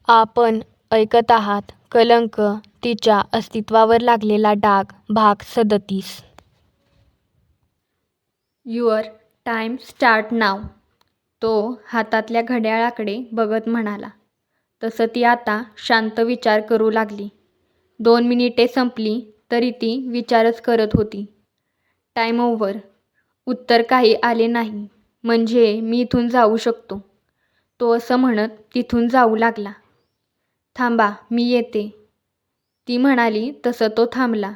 आपण ऐकत आहात कलंक तिच्या अस्तित्वावर लागलेला डाग भाग 37. युअर टाइम स्टार्ट नाव. तो हातातल्या घड्याळाकडे बघत म्हणाला. तसं ती आता शांत विचार करू लागली. 2 मिनिटे संपली तरी ती विचारच करत होती. Time over. उत्तर काही आले नाही. म्हणजे मी इथून जाऊ शकतो. तो असं म्हणत तिथून जाऊ लागला. थांबा, मी येते, ती म्हणाली तसं तो थांबला.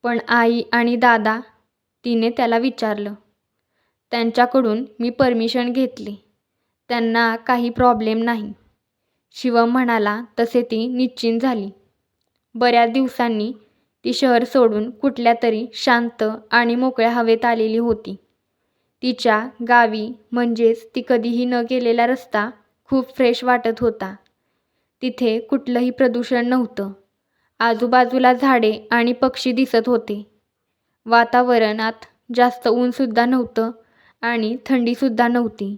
पण आई आणि दादा, तिने त्याला विचारलं. त्यांच्याकडून मी परमिशन घेतली. त्यांना काही प्रॉब्लेम नाही. शिवम म्हणाला तसे ती निश्चिंत झाली. बऱ्याच दिवसांनी ती शहर सोडून कुठल्या तरी शांत आणि मोकळ्या हवेत आलेली होती. तिच्या गावी म्हणजेच ती कधीही न गेलेला रस्ता खूप फ्रेश वाटत होता. तिथे कुठलंही प्रदूषण नव्हतं. आजूबाजूला झाडे आणि पक्षी दिसत होते. वातावरणात जास्त ऊनसुद्धा नव्हतं आणि थंडीसुद्धा नव्हती.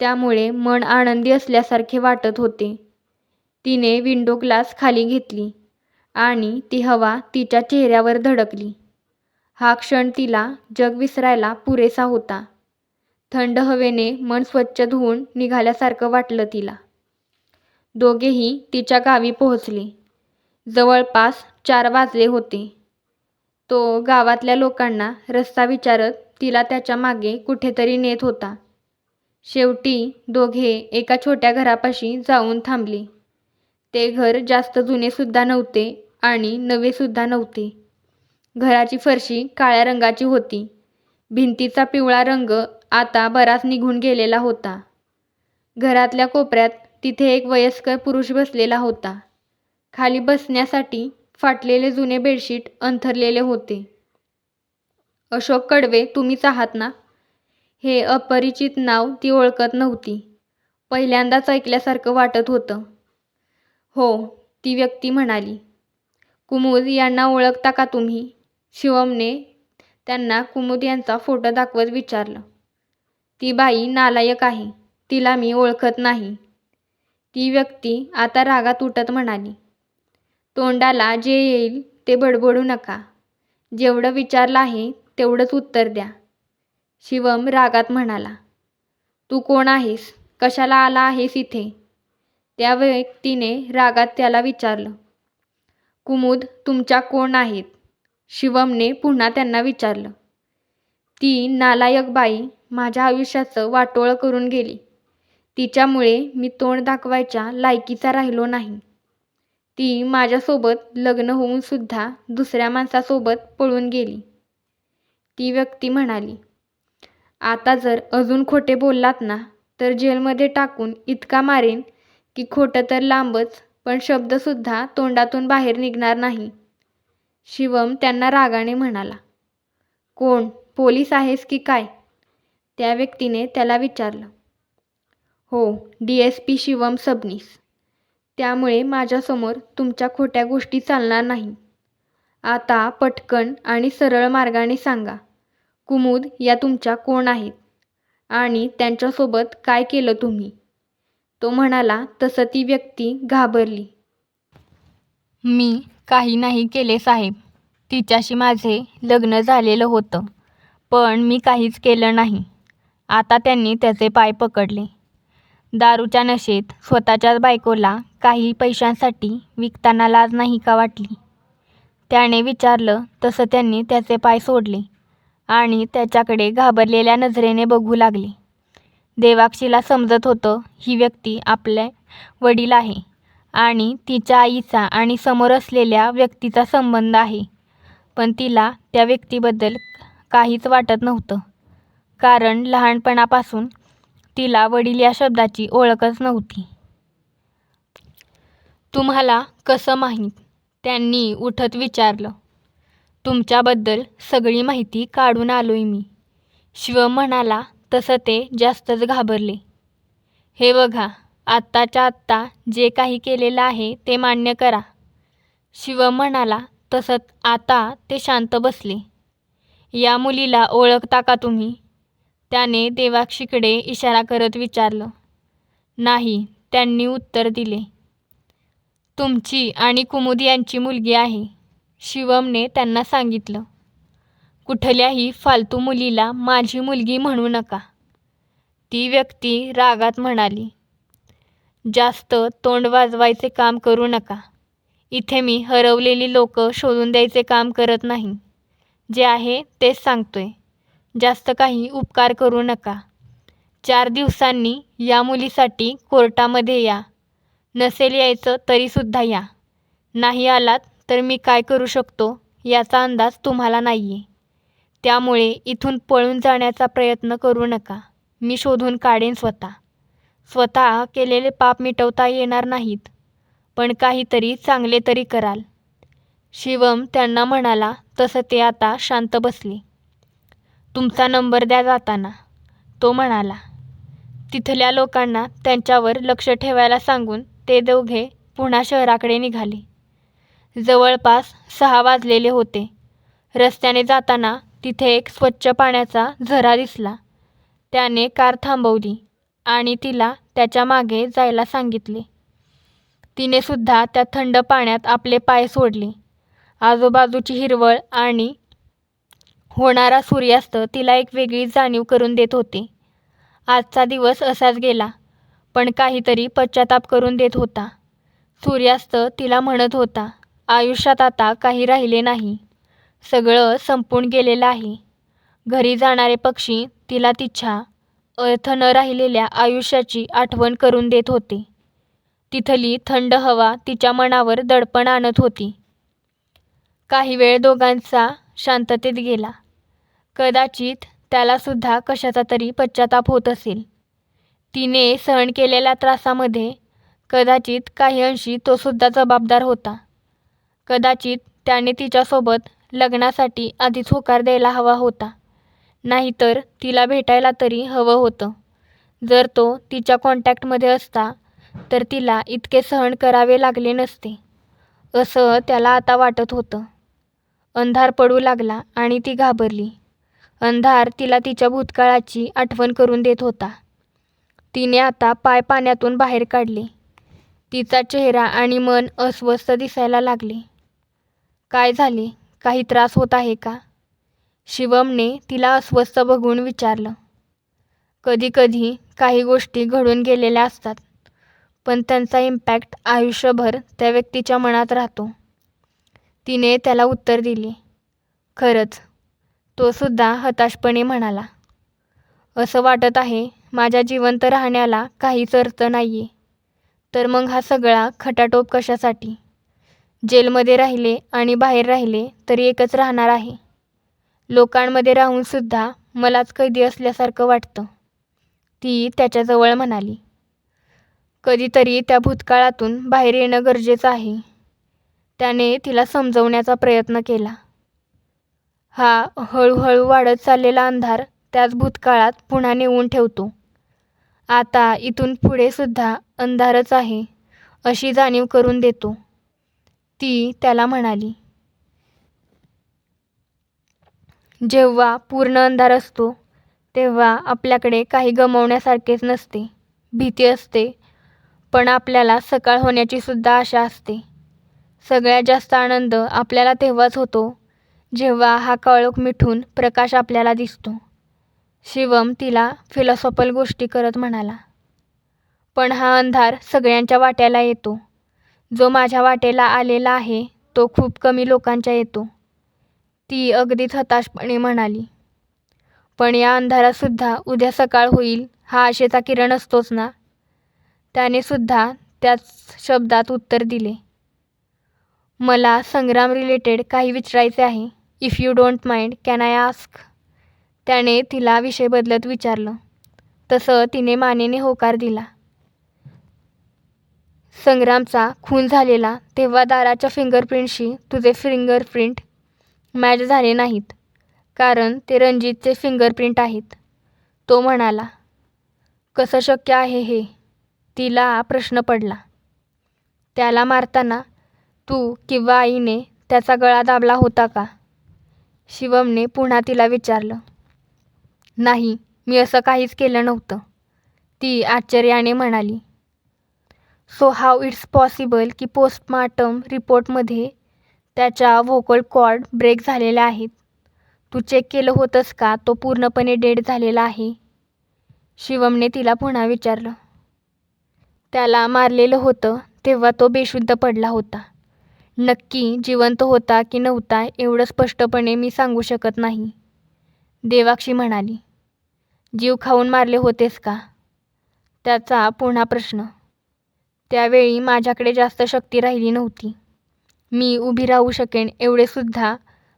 त्यामुळे मन आनंदी असल्यासारखे वाटत होते. तिने विंडो ग्लास खाली घेतली आणि ती हवा तिच्या चेहऱ्यावर धडकली. हा क्षण तिला जग विसरायला पुरेसा होता. थंड हवेने मन स्वच्छ धुवून निघाल्यासारखं वाटलं तिला. दोघेही तिच्या गावी पोहोचले. जवळपास 4 वाजले होते. तो गावातल्या लोकांना रस्ता विचारत तिला त्याच्या मागे कुठेतरी नेत होता. शेवटी दोघे एका छोट्या घरापाशी जाऊन थांबले. ते घर जास्त जुनेसुद्धा नव्हते आणि नवेसुद्धा नव्हते. घराची फरशी काळ्या रंगाची होती. भिंतीचा पिवळा रंग आता बराच निघून गेलेला होता. घरातल्या कोपऱ्यात तिथे एक वयस्कर पुरुष बसलेला होता. खाली बसण्यासाठी फाटलेले जुने बेडशीट अंथरलेले होते. अशोक कडवे तुम्हीच आहात ना? हे अपरिचित नाव ती ओळखत नव्हती. पहिल्यांदाच ऐकल्यासारखं वाटत होतं. हो, ती व्यक्ती म्हणाली. कुमुद यांना ओळखता का तुम्ही? शिवमने त्यांना कुमुद यांचा फोटो दाखवत विचारलं. ती बाई नालायक आहे. तिला मी ओळखत नाही, ती व्यक्ती आता रागात उठत म्हणाली. तोंडाला जे येईल ते बडबडू नका. जेवढं विचारलं आहे तेवढंच उत्तर द्या. शिवम रागात म्हणाला. तू कोण आहेस? कशाला आला आहेस इथे? त्या व्यक्तीने रागात त्याला विचारलं. कुमुद तुमच्या कोण आहेत? शिवमने पुन्हा त्यांना विचारलं. ती नालायक बाई माझ्या आयुष्याचं वाटोळं करून गेली. तिच्यामुळे मी तोंड दाखवायच्या लायकीचा राहिलो नाही. ती माझ्यासोबत लग्न होऊन सुद्धा दुसऱ्या माणसासोबत पळून गेली, ती व्यक्ती म्हणाली. आता जर अजून खोटे बोललात ना तर जेलमध्ये टाकून इतका मारेन की खोटं तर लांबच पण शब्दसुद्धा तोंडातून बाहेर निघणार नाही. शिवम त्यांना रागाने म्हणाला. कोण, पोलीस आहेस की काय? त्या व्यक्तीने त्याला विचारलं. हो, DSP शिवम सबनीस. त्यामुळे माझ्यासमोर तुमच्या खोट्या गोष्टी चालणार नाही. आता पटकन आणि सरळ मार्गाने सांगा. कुमुद या तुमच्या कोण आहेत आणि त्यांच्यासोबत काय केलं तुम्ही? तो म्हणाला तसं ती व्यक्ती घाबरली. मी काही नाही केले साहेब. तिच्याशी माझे लग्न झालेलं होतं, पण मी काहीच केलं नाही. आता त्यांनी त्याचे पाय पकडले. दारूच्या नशेत स्वतःच्याच बायकोला काही पैशांसाठी विकताना लाज नाही का वाटली? त्याने विचारलं तसं त्यांनी त्याचे पाय सोडले आणि त्याच्याकडे घाबरलेल्या नजरेने बघू लागले. देवाक्षीला समजत होतं ही व्यक्ती आपले वडील आहे आणि तिच्या आईचा आणि समोर असलेल्या व्यक्तीचा संबंध आहे. पण तिला त्या व्यक्तीबद्दल काहीच वाटत नव्हतं, कारण लहानपणापासून तिला वडील या शब्दाची ओळखच नव्हती. तुम्हाला कसं माहीत? त्यांनी उठत विचारलं. तुमच्याबद्दल सगळी माहिती काढून आलोय मी, शिवम म्हणाला. तसं ते जास्तच घाबरले. हे बघा, आत्ताच्या आत्ता जे काही केलेलं आहे ते मान्य करा, शिवम म्हणाला. तसं आता ते शांत बसले. या मुलीला ओळखता का तुम्ही? त्याने देवाक्षीकडे इशारा करत विचारलं. नाही, त्यांनी उत्तर दिले. तुमची आणि कुमुद यांची मुलगी आहे, शिवमने त्यांना सांगितलं. कुठल्याही फालतू मुलीला माझी मुलगी म्हणू नका, ती व्यक्ती रागात म्हणाली. जास्त तोंड वाजवायचे काम करू नका. इथे मी हरवलेली लोक शोधून द्यायचे काम करत नाही. जे आहे तेच सांगतोय. जास्त काही उपकार करू नका. 4 दिवसांनी या मुलीसाठी कोर्टामध्ये या. नसेल यायचं तरीसुद्धा या. नाही आलात तर मी काय करू शकतो याचा अंदाज तुम्हाला नाही आहे. त्यामुळे इथून पळून जाण्याचा प्रयत्न करू नका. मी शोधून काढेन स्वतः केलेले पाप मिटवता येणार नाहीत, पण काहीतरी चांगले तरी कराल. शिवम त्यांना म्हणाला तसं ते आता शांत बसले. तुमचा नंबर द्या जाताना, तो म्हणाला. तिथल्या लोकांना त्यांच्यावर लक्ष ठेवायला सांगून ते दोघे पुन्हा शहराकडे निघाले. जवळपास 6 वाजलेले होते. रस्त्याने जाताना तिथे एक स्वच्छ पाण्याचा झरा दिसला. त्याने कार थांबवली आणि तिला त्याच्या मागे जायला सांगितले. तिने सुद्धा त्या थंड पाण्यात आपले पाय सोडले. आजूबाजूची हिरवळ आणि होणारा सूर्यास्त तिला एक वेगळी जाणीव करून देत होते. आजचा दिवस असाच गेला, पण काहीतरी पश्चाताप करून देत होता. सूर्यास्त तिला म्हणत होता, आयुष्यात आता काही राहिले नाही. सगळं संपून गेलेलं आहे. घरी जाणारे पक्षी तिला तिच्या अर्थ न राहिलेल्या आयुष्याची आठवण करून देत होते. तिथली थंड हवा तिच्या मनावर दडपण आणत होती. काही वेळ दोघांचा शांततेत गेला. कदाचित त्यालासुद्धा कशाचा तरी पश्चाताप होत असेल. तिने सहन केलेल्या त्रासामध्ये कदाचित काही अंशी तोसुद्धा जबाबदार होता. कदाचित त्याने तिच्यासोबत लग्नासाठी आधीच होकार द्यायला हवा होता. नाहीतर तिला भेटायला तरी हवं होतं. जर तो तिच्या कॉन्टॅक्टमध्ये असता तर तिला इतके सहन करावे लागले नसते, असं त्याला आता वाटत होतं. अंधार पडू लागला आणि ती घाबरली. अंधार तिला तिच्या भूतकाळाची आठवण करून देत होता. तिने आता पाय पाण्यातून बाहेर काढले. तिचा चेहरा आणि मन अस्वस्थ दिसायला लागले. काय झाले? काही त्रास होत आहे का? शिवमने तिला अस्वस्थ बघून विचारलं. कधीकधी काही गोष्टी घडून गेलेल्या असतात, पण त्यांचा इम्पॅक्ट आयुष्यभर त्या व्यक्तीच्या मनात राहतो, तिने त्याला उत्तर दिले. खरंच, तो सुद्धा हताशपणे म्हणाला. असं वाटत आहे माझ्या जिवंत राहण्याला काहीच अर्थ नाहीये. तर मग हा सगळा खटाटोप कशासाठी? जेलमध्ये राहिले आणि बाहेर राहिले तरी एकच राहणार आहे. लोकांमध्ये राहून सुद्धा मलाच कैदी असल्यासारखं वाटतं, ती त्याच्याजवळ म्हणाली. कधीतरी त्या भूतकाळातून बाहेर येणं गरजेचं आहे, त्याने तिला समजवण्याचा प्रयत्न केला. हा हळूहळू वाढत चाललेला अंधार त्याच भूतकाळात पुन्हा नेऊन ठेवतो. आता इथून पुढे सुद्धा अंधारच आहे अशी जाणीव करून देतो, ती त्याला म्हणाली. जेव्हा पूर्ण अंधार असतो तेव्हा आपल्याकडे काही गमावण्यासारखेच नसते. भीती असते, पण आपल्याला सकाळ होण्याची सुद्धा आशा असते. सगळ्यात जास्त आनंद आपल्याला तेव्हाच होतो जेव्हा हा काळोख मिटून प्रकाश आपल्याला दिसतो. शिवम तिला फिलॉसॉफल गोष्टी करत म्हणाला. पण हा अंधार सगळ्यांच्या वाट्याला येतो. जो माझ्या वाटेला आलेला आहे तो खूप कमी लोकांच्या येतो, ती अगदीच हताशपणे म्हणाली. पण या अंधारातसुद्धा उद्या सकाळ होईल हा आशेचा किरण असतोच ना? त्याने सुद्धा त्याच शब्दात उत्तर दिले. मला संग्राम रिलेटेड काही विचारायचे आहे. If you don't mind can I ask? त्याने तिला विषय बदलत विचारलं. तसं तिने मानेने होकार दिला. संग्रामचा खून झालेला तेव्हा दाराच्या फिंगरप्रिंटशी तुझे फिंगरप्रिंट मॅच झाले नाहीत, कारण ते रणजितचे फिंगरप्रिंट आहेत, तो म्हणाला. कसं शक्य आहे हे? तिला प्रश्न पडला. त्याला मारताना तू किंवा आईने त्याचा गळा दाबला होता का? शिवमने पुन्हा तिला विचारलं. नाही, मी असं काहीच केलं नव्हतं, ती आश्चर्याने म्हणाली. सो हाऊ इट्स पॉसिबल की पोस्टमार्टम रिपोर्टमध्ये त्याच्या व्होकल कॉर्ड ब्रेक झालेल्या आहेत. तू चेक केलं होतंस का? तो पूर्णपणे डेड झालेला आहे. शिवमने तिला पुन्हा विचारलं. त्याला मारलेलं होतं तेव्हा तो बेशुद्ध पडला होता. नक्की जिवंत होता की नव्हता एवढं स्पष्टपणे मी सांगू शकत नाही, देवाक्षी म्हणाली. जीव खाऊन मारले होतेस का? त्याचा पुन्हा प्रश्न. त्यावेळी माझ्याकडे जास्त शक्ती राहिली नव्हती. मी उभी राहू शकेन एवढेसुद्धा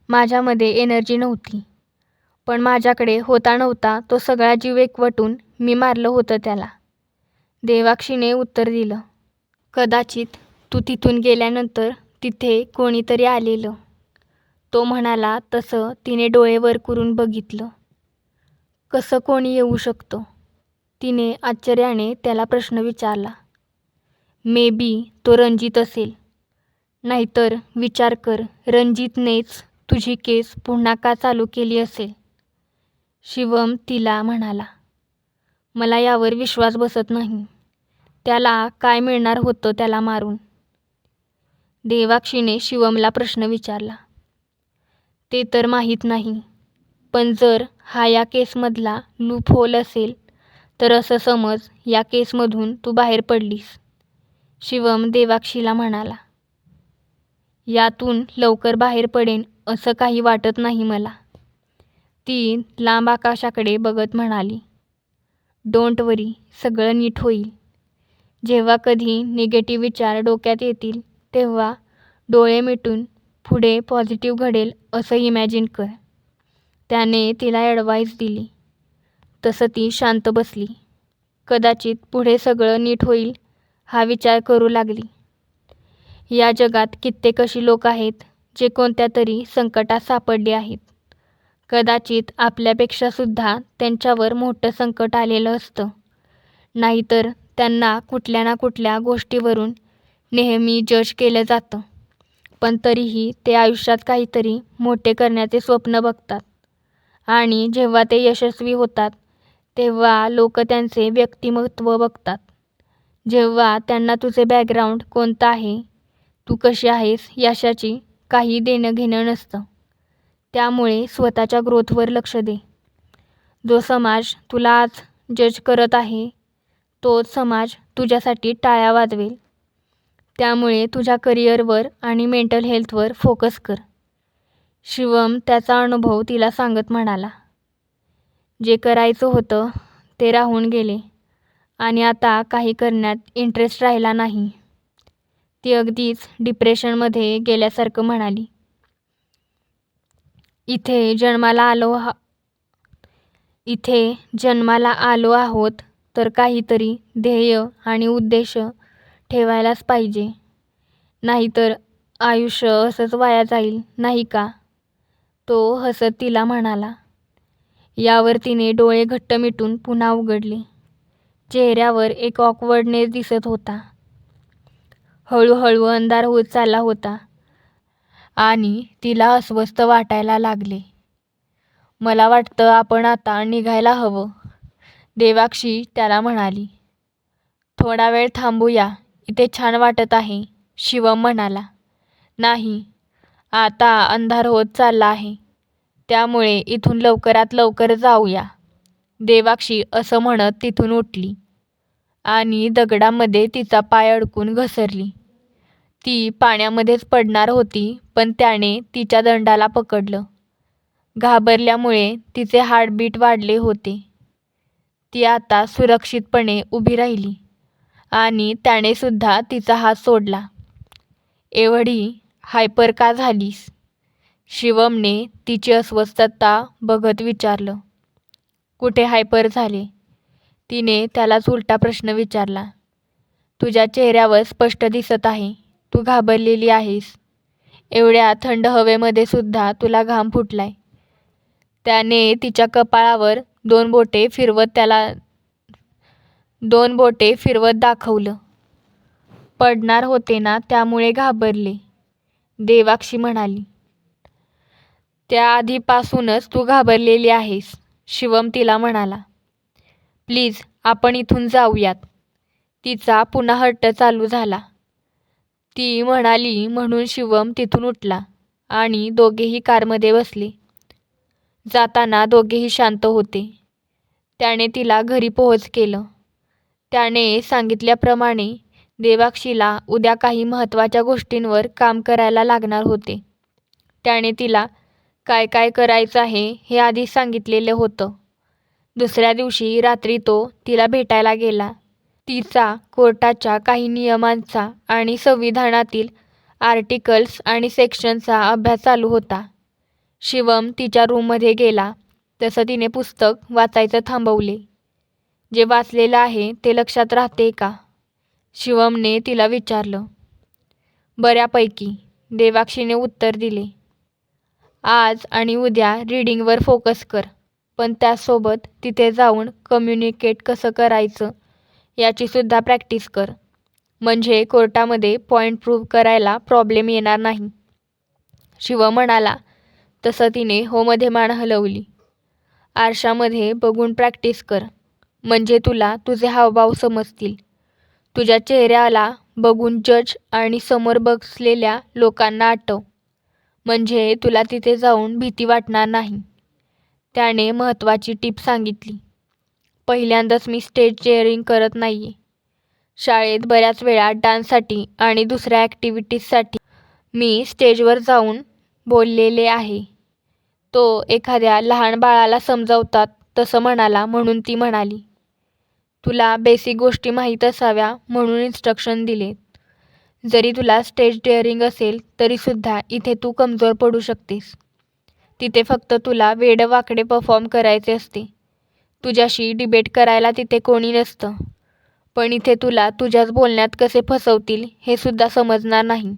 माझ्यामध्ये एनर्जी नव्हती. पण माझ्याकडे होता नव्हता तो सगळा जीव एकवटून मी मारलं होतं त्याला, देवाक्षीने उत्तर दिलं. कदाचित तू तिथून गेल्यानंतर तिथे कोणीतरी आलेलं, तो म्हणाला. तसं तिने डोळे वर करून बघितलं. कसं कोणी येऊ शकतं? तिने आश्चर्याने त्याला प्रश्न विचारला. मे बी तो रणजित असेल. नाहीतर विचार कर, रणजितनेच तुझी केस पुन्हा का चालू केली असेल? शिवम तिला म्हणाला. मला यावर विश्वास बसत नाही. त्याला काय मिळणार होतं त्याला मारून? देवाक्षीने शिवमला प्रश्न विचारला. ते तर माहीत नाही, पण जर हा या केसमधला लूप होल असेल तर असं समज या केसमधून तू बाहेर पडलीस, शिवम देवाक्षीला म्हणाला. यातून लवकर बाहेर पडेन असं काही वाटत नाही मला, ती लांब आकाशाकडे बघत म्हणाली. डोंट वरी, सगळं नीट होईल. जेव्हा कधी निगेटिव्ह विचार डोक्यात येतील तेव्हा डोळे मिटून पुढे पॉझिटिव्ह घडेल असं इमॅजिन कर, त्याने तिला ॲडवाईस दिली. तसं ती शांत बसली. कदाचित पुढे सगळं नीट होईल हा विचार करू लागली. या जगात कित्येक अशी लोक आहेत जे कोणत्या तरी संकटात सापडले आहेत. कदाचित आपल्यापेक्षासुद्धा त्यांच्यावर मोठं संकट आलेलं असतं. नाहीतर त्यांना कुठल्या ना कुठल्या गोष्टीवरून नेहमी जज केलं जातं. पण तरीही ते आयुष्यात काहीतरी मोठे करण्याचे स्वप्न बघतात. आणि जेव्हा ते यशस्वी होतात तेव्हा लोक त्यांचे व्यक्तिमत्व बघतात. जेव्हा त्यांना तुझे बॅकग्राऊंड कोणतं आहे, तू कशी आहेस याशाची काही देणं घेणं नसतं. त्यामुळे स्वतःच्या ग्रोथवर लक्ष दे. जो समाज तुला आज जज करत आहे तोच समाज तुझ्यासाठी टाळ्या वाजवेल. त्यामुळे तुझ्या करिअरवर आणि मेंटल हेल्थवर फोकस कर, शिवम त्याचा अनुभव तिला सांगत म्हणाला. जे करायचं होतं ते राहून गेले आणि आता काही करण्यात इंटरेस्ट राहिला नाही, ती अगदीच डिप्रेशनमध्ये गेल्यासारखं म्हणाली. इथे जन्माला आलो आहोत तर काहीतरी ध्येय आणि उद्देश ठेवायलाच पाहिजे, नाहीतर आयुष्य असंच वाया जाईल नाही का, तो हसत तिला म्हणाला. यावर तिने डोळे घट्ट मिटून पुन्हा उघडले. चेहऱ्यावर एक ऑकवर्डनेस दिसत होता. हळूहळू अंधार होत चालला होता आणि तिला अस्वस्थ वाटायला लागले. मला वाटतं आपण आता निघायला हवं, देवाक्षी त्याला म्हणाली. थोडा वेळ थांबूया, इथे छान वाटत आहे, शिवम म्हणाला. नाही, आता अंधार होत चालला आहे, त्यामुळे इथून लवकरात लवकर जाऊया, देवाक्षी असं म्हणत तिथून उठली आणि दगडामध्ये तिचा पाय अडकून घसरली. ती पाण्यामध्येच पडणार होती पण त्याने तिच्या दंडाला पकडलं. घाबरल्यामुळे तिचे हार्टबीट वाढले होते. ती आता सुरक्षितपणे उभी राहिली आणि त्याने सुद्धा तिचा हात सोडला. एवढी हायपर का झालीस, शिवमने तिची अस्वस्थता बघत विचारलं. कुठे हायपर झाले, तिने त्यालाच उलटा प्रश्न विचारला. तुझ्या चेहऱ्यावर स्पष्ट दिसत आहे तू घाबरलेली आहेस. एवढ्या थंड हवेमध्ये सुद्धा तुला घाम फुटलाय. त्याने तिच्या कपाळावर दोन बोटे फिरवत दाखवलं. पडणार होते ना त्यामुळे घाबरले, देवाक्षी म्हणाली. त्याआधीपासूनच तू घाबरलेली आहेस, शिवम तिला म्हणाला. प्लीज आपण इथून जाऊयात, तिचा पुन्हा हट्ट चालू झाला. ती म्हणाली म्हणून शिवम तिथून उठला आणि दोघेही कारमध्ये बसले. जाताना दोघेही शांत होते. त्याने तिला घरी पोहोच केलं. त्याने सांगितल्याप्रमाणे देवाक्षीला उद्या काही महत्त्वाच्या गोष्टींवर काम करायला लागणार होते. त्याने तिला काय काय करायचं आहे हे आधीच सांगितलेलं होतं. दुसऱ्या दिवशी रात्री तो तिला भेटायला गेला. तिचा कोर्टाच्या काही नियमांचा आणि संविधानातील आर्टिकल्स आणि सेक्शनचा अभ्यास चालू होता. शिवम तिच्या रूममध्ये गेला तसं तिने पुस्तक वाचायचं थांबवले. जे वाचलेलं आहे ते लक्षात राहते का? शिवमने तिला विचारलं. बऱ्यापैकी, देवाक्षीने उत्तर दिले. आज आणि उद्या रीडिंगवर फोकस कर, पण त्यासोबत तिथे जाऊन कम्युनिकेट कसं करायचं याचीसुद्धा प्रॅक्टिस कर. म्हणजे कोर्टामध्ये पॉईंट प्रूव्ह करायला प्रॉब्लेम येणार नाही. शिवम म्हणाला. तसं तिने होमध्ये मान हलवली. आरशामध्ये बघून प्रॅक्टिस कर, म्हणजे तुला तुझे हावभाव समजतील. तुझ्या चेहऱ्याला बघून जज आणि समोर बसलेल्या लोकांना आठव, म्हणजे तुला तिथे जाऊन भीती वाटणार नाही. त्याने महत्त्वाची टीप सांगितली. पहिल्यांदाच मी स्टेज डेअरिंग करत नाहीये. शाळेत बऱ्याच वेळा डान्ससाठी आणि दुसऱ्या ॲक्टिव्हिटीजसाठी मी स्टेजवर जाऊन बोललेले आहे. तो एखाद्या लहान बाळाला समजावतात तसं म्हणाला म्हणून ती म्हणाली. तुला बेसिक गोष्टी माहीत असाव्या म्हणून इन्स्ट्रक्शन दिलेत. जरी तुला स्टेज डेअरिंग असेल तरीसुद्धा इथे तू कमजोर पडू शकतेस. तिथे फक्त तुला वेडवाकडे परफॉर्म करायचे असते. तुझ्याशी डिबेट करायला तिथे कोणी नसतं. पण इथे तुला तुझ्याच बोलण्यात कसे फसवतील हे सुद्धा समजणार नाही.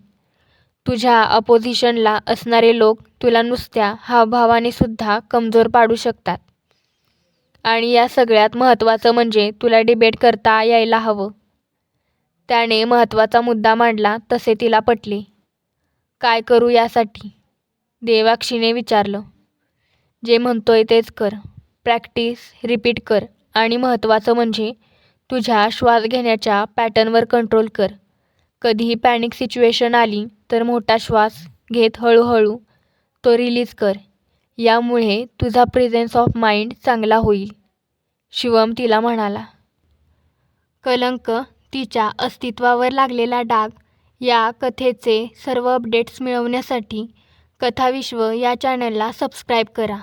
तुझ्या अपोजिशनला असणारे लोक तुला नुसत्या हावभावाने सुद्धा कमजोर पाडू शकतात. आणि या सगळ्यात महत्त्वाचं म्हणजे तुला डिबेट करता यायला हवं. त्याने महत्त्वाचा मुद्दा मांडला तसे तिला पटले. काय करू यासाठी? देवाक्षीने विचारलं. जे म्हणतोय तेच कर. प्रॅक्टिस रिपीट कर आणि महत्त्वाचं म्हणजे तुझ्या श्वास घेण्याच्या पॅटर्नवर कंट्रोल कर. कधीही पॅनिक सिच्युएशन आली तर मोठा श्वास घेत हळूहळू तो रिलीज कर. यामुळे तुझा प्रेझेन्स ऑफ माइंड चांगला होईल. शिवम तिला म्हणाला. कलंक, तिच्या अस्तित्वावर लागलेला डाग या कथेचे सर्व अपडेट्स मिळवण्यासाठी कथाविश्व या चॅनलला सबस्क्राईब करा.